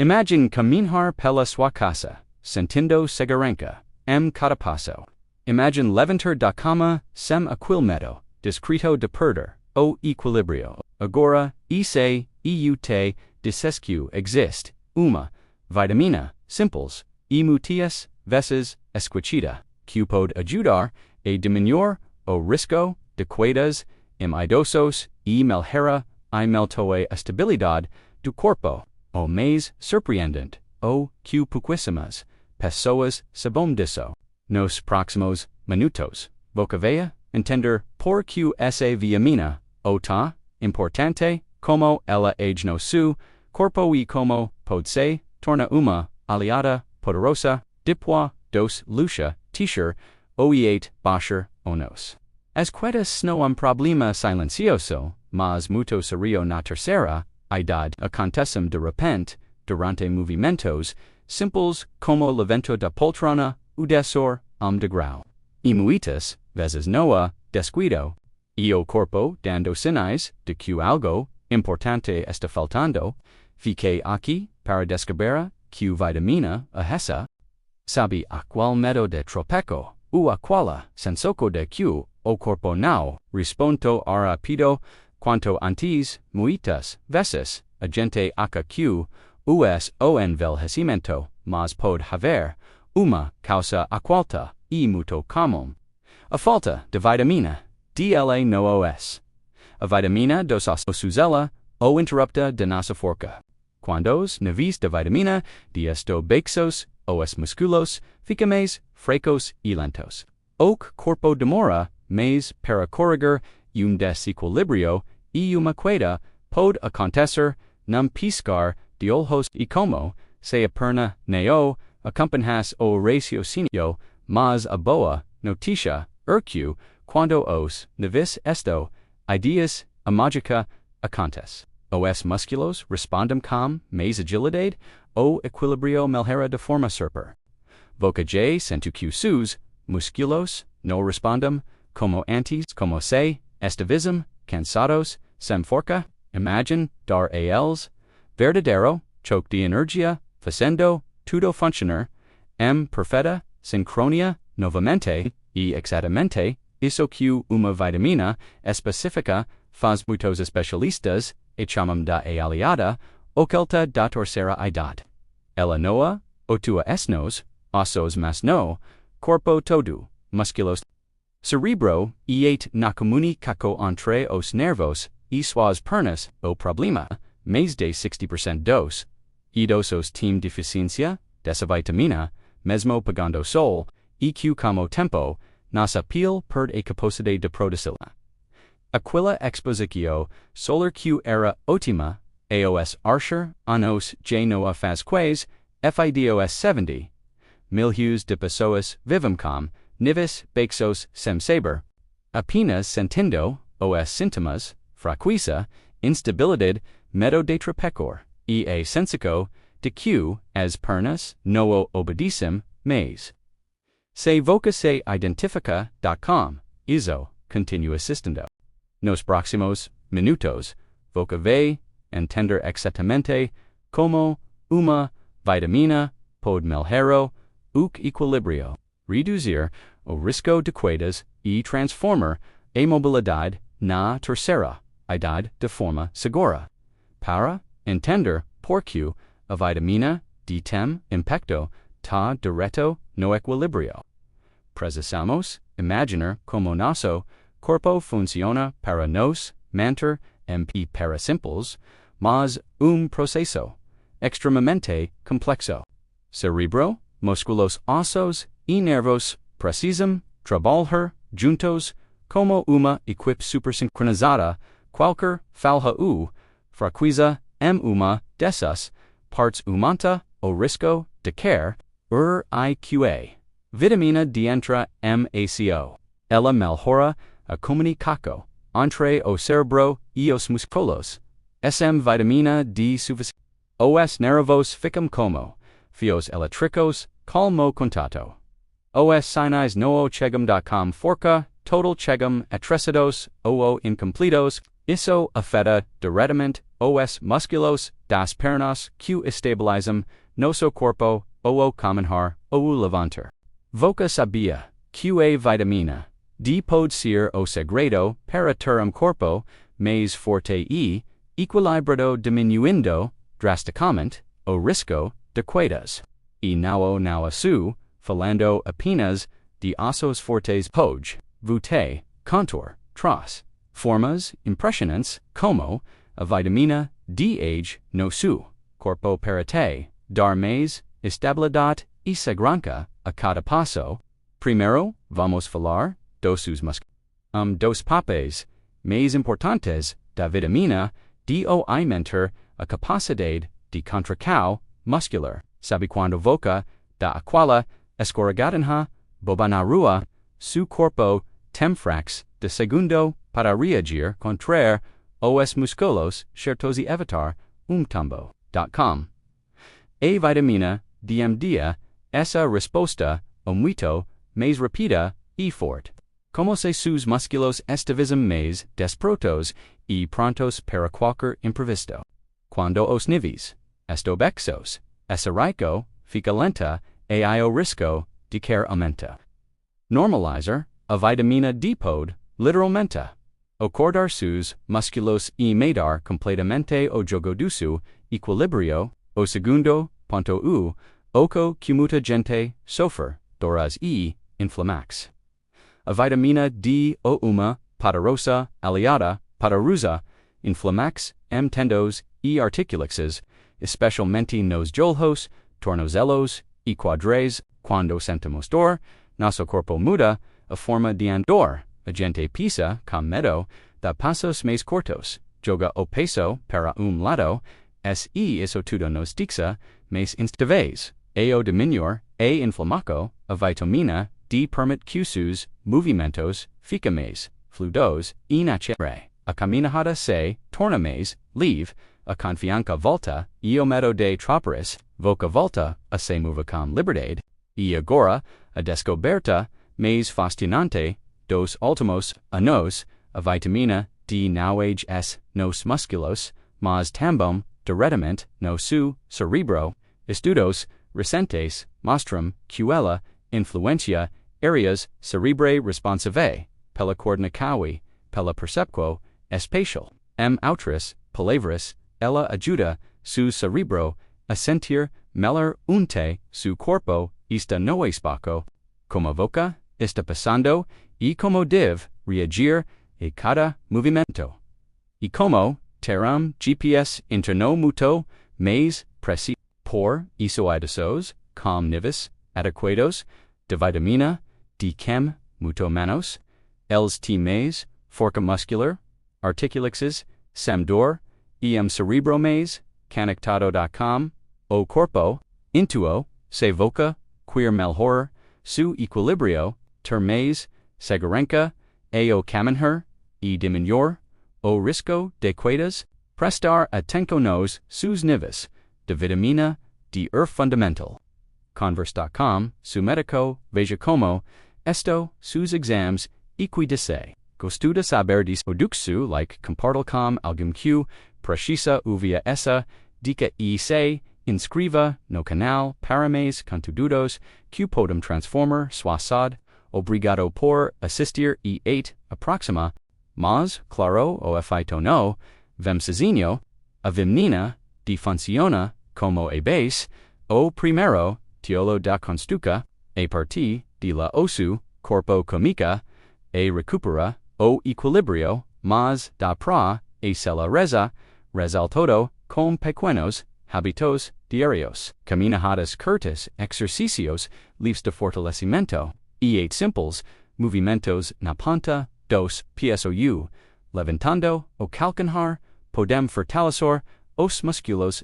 Imagine caminhar pela sua casa, sentindo segurança, cada passo. Imagine levantar da cama, sem aquele medo, discreto de perder, o equilíbrio. Agora, isso, te, dissesque, existe, vitamina, simples, muitas, vezes, esquecida, que pode ajudar, a diminuir, o risco, de quedas, Idosos, Melhora, melhora a estabilidade, do corpo, o mais surpreendente, que pouquíssimas, pessoas sabem disso. Nos próximos minutos, vocaveia, entender por que essa vitamina, tá, importante, como ela age no seu corpo e como pode se torna uma aliada poderosa, depois dos lucha, t-shirt, baixar ou nos. As quedas não problema silencioso, mas muito serio na terceira idade acontecem de repente, durante movimentos simples como levento da poltrona, o descer, degrau. Muitas vezes noa, descuido, o corpo dando sinais de que algo importante está faltando, fiquei aqui para descobrir que vitamina essa, sabe a qual medo de tropeco, a qual sensoco de que o corpo não responde rápido quanto antes, muitas vezes, a gente acha que o envelhecimento, mas pode haver uma causa oculta e muito comum. A falta de vitamina DLA no OS. A vitamina dos ossos o interrupta de nossa forca. Quando os níveis de vitamina D estão baixos, os músculos ficam mais fracos e lentos. O corpo demora mais para corrigir desequilíbrio e uma queda pode acontecer num piscar de olhos e como se a perna não acompanhasse o raciocínio, mas a boa notícia que quando os níveis estão ideas, a mágica acontece. Os músculos respondem com mais agilidade, o equilíbrio melhora de forma super. Voca J sento que seus músculos não respondem como antes, como se estivessem cansados, sem forca. Imagine dar a eles verdadeiro choque de energia, fazendo tudo funcionar, perfeita sincronia novamente e exatamente isso que uma vitamina específica faz muitos especialistas e chamam da aliada oculta da terceira idade. Ela não atua nos ossos mas no corpo todo, músculos, cerebro e na comunicação entre os nervos e suas pernas. O problema, mais de 60% dos idosos têm deficiência dessa vitamina, mesmo pagando sol, e que como tempo, nossa pele perde a capacidade de producê-la. Aquela exposição solar que era ótima, aos archer anos já não faz quais, fidos 70 milhões de pessoas vivem com níveis baixos sem saber, apenas sentindo os sintomas, fraqueza, instabilidade, medo de tropeçar, e a sensação de que as pernas não obedecem mais. Se você se identifica com isso, continue assistindo. Nos próximos minutos, você vai entender exatamente como uma vitamina pode melhorar o equilíbrio, reduzir o risco de quedas e transformar a mobilidade na terceira idade de forma segura. Para entender por que a vitamina D tem impacto tá direto no equilíbrio, precisamos imaginar como nosso corpo funciona para nos manter pé para simples, mas processo extremamente complexo. Cerebro, músculos, ossos e nervos precisam trabalhar juntos como uma equipe supersincronizada. Qualquer falha fraqueza uma dessas partes aumenta o risco de cair, IQA. Vitamina D entra MACO. Ela melhora a comunicação entre o cérebro e os músculos. Vitamina D suficiente. Os nervos ficam como fios elétricos, calmo contato. Os sinais no chegam da com forca, total chegam atrasados ou incompletos, isso afeta diretamente os musculos das pernas q estabilizam nosso corpo o caminhar ou levantar. Voca sabia qa vitamina d pode ser o segredo para ter corpo mais forte e equilibrado diminuindo drasticamente o risco de quedas. E não su, falando apenas de ossos fortes pode, voute, contour, tras, formas impressionantes como a vitamina D age no su, corpo para te, dar mais estabilidade e segurança a cada passo. Primero, vamos falar dos papéis mais importantes da vitamina D o aumentar a capacidade de contração muscular. Sabe quando voca da aquala escorregadanha boba na rua, su corpo tem frax de segundo para reagir contra os músculos certos e evitar tombo.com. A vitamina dia essa resposta muito mais rápida e forte. Como se sus músculos estivessem mais desprotos e prontos para qualquer imprevisto. Quando os níveis estobexos, essa rico fica lenta e o risco de quer aumenta. Normalizar a vitamina D pode, literalmente, acordar sus músculos e mudar completamente o jogo do su equilíbrio, o segundo ponto oco que muita gente sofre, doras e inflamax. A vitamina D o uma poderosa aliada poderosa inflamax tendos e articulaxes, especialmente nos joelhos, tornozelos e quadris, quando sentimos dor, nosso corpo muda a forma de andor, a gente pisa com medo da passos mais cortos, joga o peso para lado, isso tudo nos dixa mais instáveis, o diminuir e inflamaco, a vitamina D permite que sus movimentos fica mais fluidos e naturais. A caminhada se torna mais leve, a confiança volta e o medo de tropeçar voca volta a se mover com liberdade, e agora a descoberta mais fascinante dos últimos anos, a vitamina D não age nos músculos, mas também diretamente no seu cerebro. Estudos recentes mostram que ela influencia áreas cerebrais responsáveis pela coordenação, pela percepção espacial. Outras palavras, ela ajuda seu cerebro a sentir melhor seu corpo está no espaço, como voca está passando e como deve reagir a cada movimento. E como terão GPS interno muito mais preciso. Por isso Idosos, com níveis adequados de vitamina D chem muito menos, els T mais força muscular, articulaxes, sem dor, e cerebro mais, conectado.com, o corpo, intuo, se voca, queer melhor, su equilíbrio, ter mais, segurança, e o caminhar, e diminuir, o risco de quedas, prestar atenção nos sus níveis de vitamina D fundamental. Converse.com, su médico, veja como, esto, sus exams, equidice. Gosto de saber disso duxu like compartilhar com alguém que precisa ouvir essa dica e se inscreva no canal para mais conteúdos que podem transformar sua saúde. Obrigado por assistir e aproxima, mas, claro, o efeito no, vem a vitamina D funciona como a base, o primeiro, tiolo da construca, a partir de la osso, corpo comica, e recupera o equilibrio, mas da pra, e se la resultado, com pequenos hábitos diarios, caminadas curtas, exercicios, leves de fortalecimento, e simples, movimentos na ponta dos PSOU, levantando o calcanhar, podem fortalecer os músculos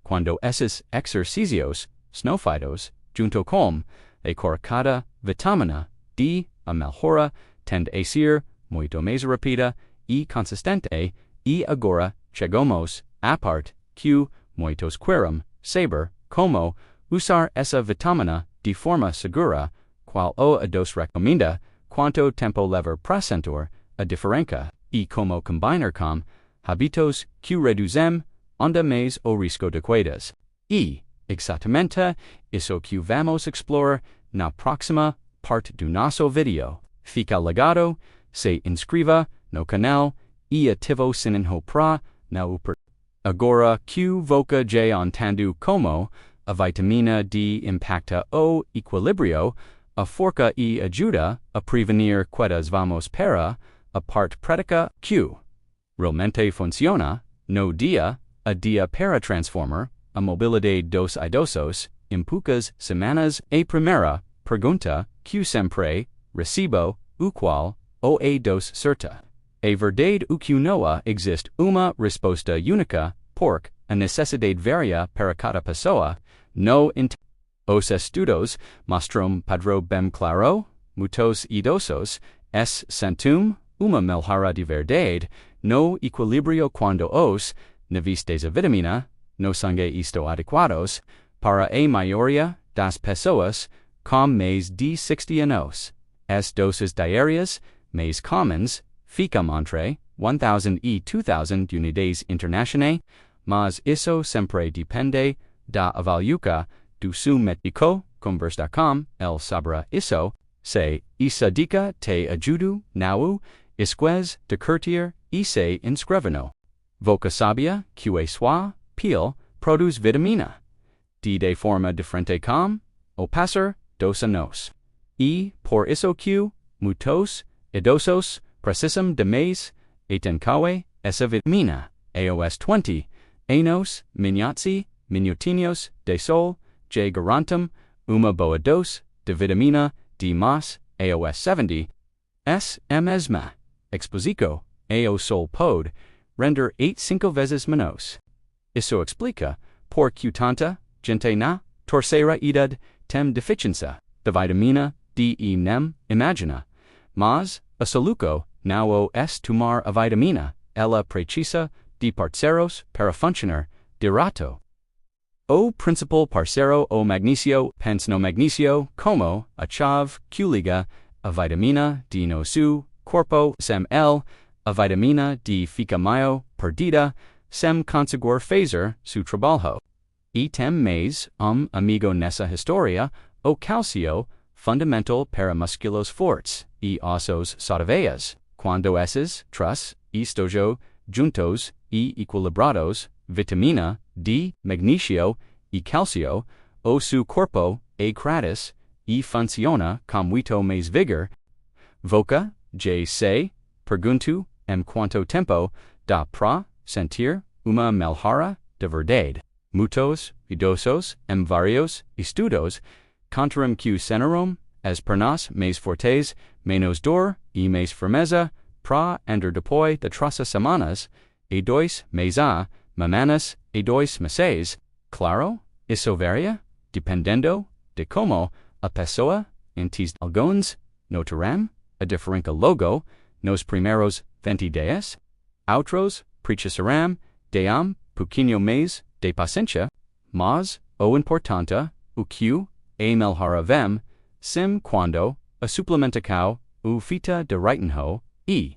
quando esses exercícios, snowfidos, junto com a corcada vitamina D, a melhora, tende a ser muito mais rápida e consistente, e agora chegamos à parte que muitos querem saber como usar essa vitamina de forma segura, qual o Idosos recomenda, quanto tempo levar para sentir a diferença, e como combinar com habitos que reduzem onda mais o risco de quedas. E, exatamente, isso que vamos explorar na próxima parte do nosso vídeo. Fica ligado, se inscreva no canal e ativa o sininho para não perder. Agora que voca já entendo como a vitamina D impacta o equilíbrio, a forca e ajuda a prevenir quedas, vamos para a parte prática que realmente funciona no dia a dia para transformar a mobilidade dos idosos em poucas semanas. A primeira pergunta que sempre recebo, o qual o é dos certa. É verdade o que não existe uma resposta única, porque a necessidade varia para cada pessoa. No os estudos mostram padrão bem claro, muitos idosos sentem uma melhora de verdade no equilíbrio quando os níveis de vitamina no sangue estão adequados para a maioria das pessoas com mais de 60 anos. As doses diárias mais comuns ficam entre 1,000 e 2,000 unidades internacionais, mas isso sempre depende da avaliação do seu médico. Conversa.com el saberá isso. Se essa dica te ajuda não esquece de curtir e se inscrever. Voca sabia que a sua pele produz vitamina D de forma diferente com o passar dos anos. E por isso que muitos idosos precisam de mais atenção essa vitamina. Aos 20 anos, minutinhos de sol já garantem uma boa dose de vitamina D+, aos 70 a mesma exposição ao sol pode render 5 vezes menos. Isso explica por que tanta gente na terceira idade tem deficiência de vitamina D e nem imagina, mas a soluco não o tomar a vitamina, ela precisa de parceiros para funcionar direito. O principal parceiro o magnesio, pense no magnesio como a chave que liga a vitamina D no seu corpo. Sem ele, a vitamina D fica meio perdida, sem conseguir fazer seu trabalho. E tem mais amigo nessa história, o calcio, fundamental para músculos fortes e ossos saudáveis. Quando esses três estão juntos e equilibrados, vitamina D, magnesio e calcio, o seu corpo é cresce e funciona com muito mais vigor. Voca, já se pergunto quanto tempo dá para sentir uma melhora de verdade. Muitos idosos vários estudos contaram que senaram as pernas mais fortes, menos dor e mais firmeza para andar depois de 3 semanas e 2 meses, semanas e 2 meses. Claro, isso varia dependendo de como a pessoa entende. Alguns notarão a diferença logo nos primeiros 20 dias, outros precisarão de pouquinho mais de paciência, mas o importante o que a melhora vem sim quando a suplementação o fita direitinho e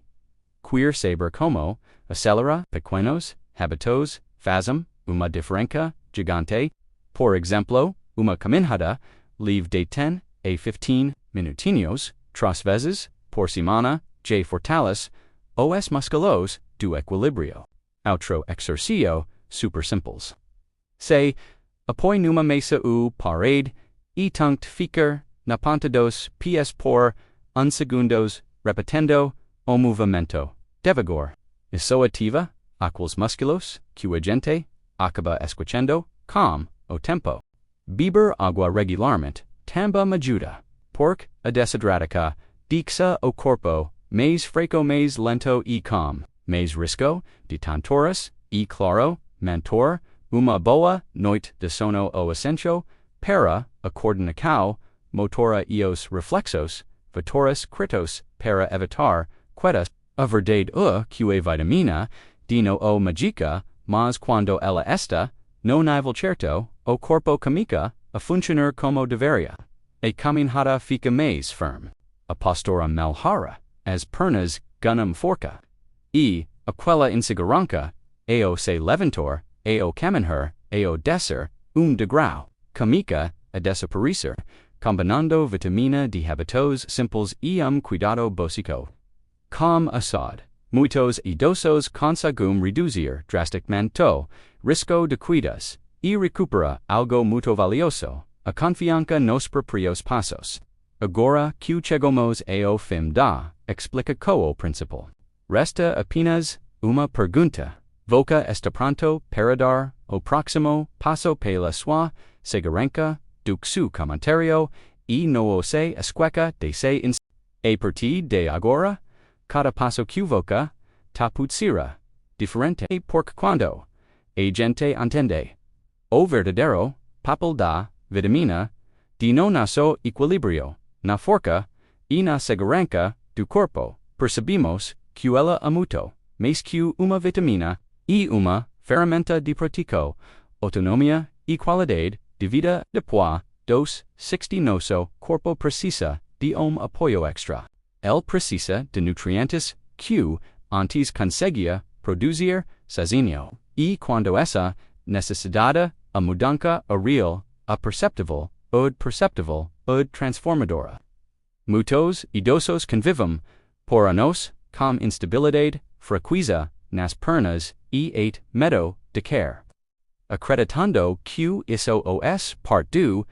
queer saber como acelera pequenos hábitos fazem uma diferença gigante. Por exemplo, uma caminhada leve de 10 a 15 minutinhos 3 vezes por semana já fortalece os músculos do equilíbrio. Outro exercício super simples. Se apoie numa mesa ou parede e tente ficar na ponta dos pés por segundos repetindo o movimento devagar. Isso ativa aqueles músculos que a gente acaba esquecendo com o tempo. Beber água regularmente também ajuda, porque a desidratação deixa o corpo mais fraco, mais lento e com mais risco de tonturas e claro, manter uma boa noite de sono o essencial para a coordenação motora e os reflexos, fatores críticos para evitar quedas. A verdade que a vitamina D não o magica, mas quando ela está no nível certo, o corpo começa a funcionar como deveria. A caminhada fica mais firme. A postura melhora, as pernas ganham força. E, aquella inseguranca, ao se levantor, ao caminhar, ao descer, de grau, comica, a desaparecer, combinando vitamina de hábitos simples e cuidado básico. Com assad, muitos idosos conseguem reduzir drasticamente risco de quedas e recupera algo muito valioso, a confiança nos próprios passos. Agora que chegamos ao fim da explicação principal. Resta apenas uma pergunta. Voca está pronto para dar o próximo passo pela sua segurança do seu comentário e não se esqueça de se inscrever. A partir de agora, cada passo que voca será diferente porque quando a gente entende o verdadeiro papel da vitamina de no nosso equilíbrio na força e na segurança do corpo, percebemos que ela é muito mais que uma vitamina e uma ferramenta de prático, autonomia e qualidade de vida depois dos 60 nosso corpo precisa de apoio extra. Ele precisa de nutrientes que antes conseguia produzir sozinho. E quando essa necessidade a mudança é real, a perceptível ou transformadora. Muitos idosos convivem por anos com instabilidade, fraqueza nas pernas e medo de cair. Acreditando que isso os parte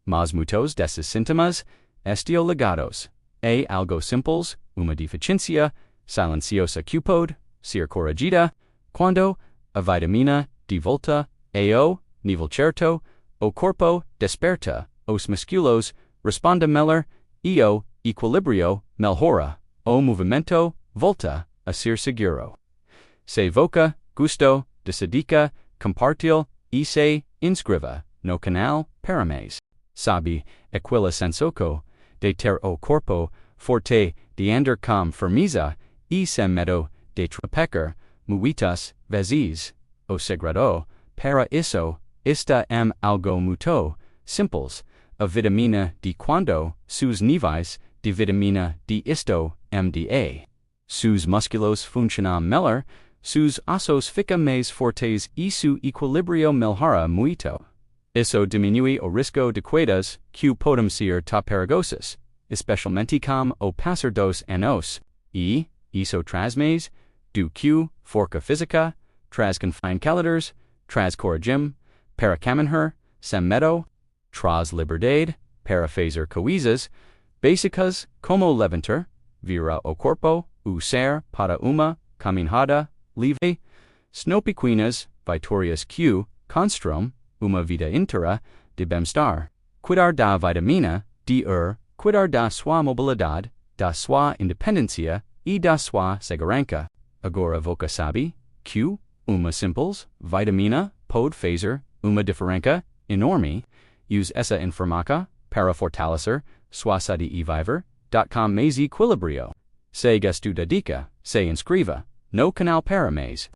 mas muitos desses sintomas estão ligados a algo simples, uma deficiência silenciosa que pode ser corrigida quando a vitamina de volta ao nível certo, o corpo desperta, os músculos respondem melhor e o equilíbrio melhora, o movimento volta a ser seguro. Se voca, gusto, decide, compartilhe e se inscreva no canal para mais. Sabe, aquela sensação de ter o corpo forte de andar com firmeza e sem medo de tropeçar muitas vezes. O segredo para isso está algo muito simples. A vitamina D quando seus níveis de vitamina D estão MDA. Seus músculos funcionam melhor, seus ossos ficam mais fortes e seu equilíbrio melhora muito. Isso diminui o risco de quedas que podem ser perigosas, especialmente com o passar dos anos, e isso traz mais do que força física, traz confianças, traz coragem, para caminhar, sem medo, traz liberdade, para fazer coisas básicas como levantar, virar o corpo, ser para uma caminhada livre, são pequenas vitórias que constroem uma vida inteira de bem-estar. Cuidar da vitamina D, cuidar da sua mobilidade, da sua independência e da sua segurança. Agora você sabe que uma simples vitamina pode fazer uma diferença enorme. Use essa informação para fortalecer sua saúde e viver com mais equilíbrio. Se gostou da dica, se inscreva no canal para mais.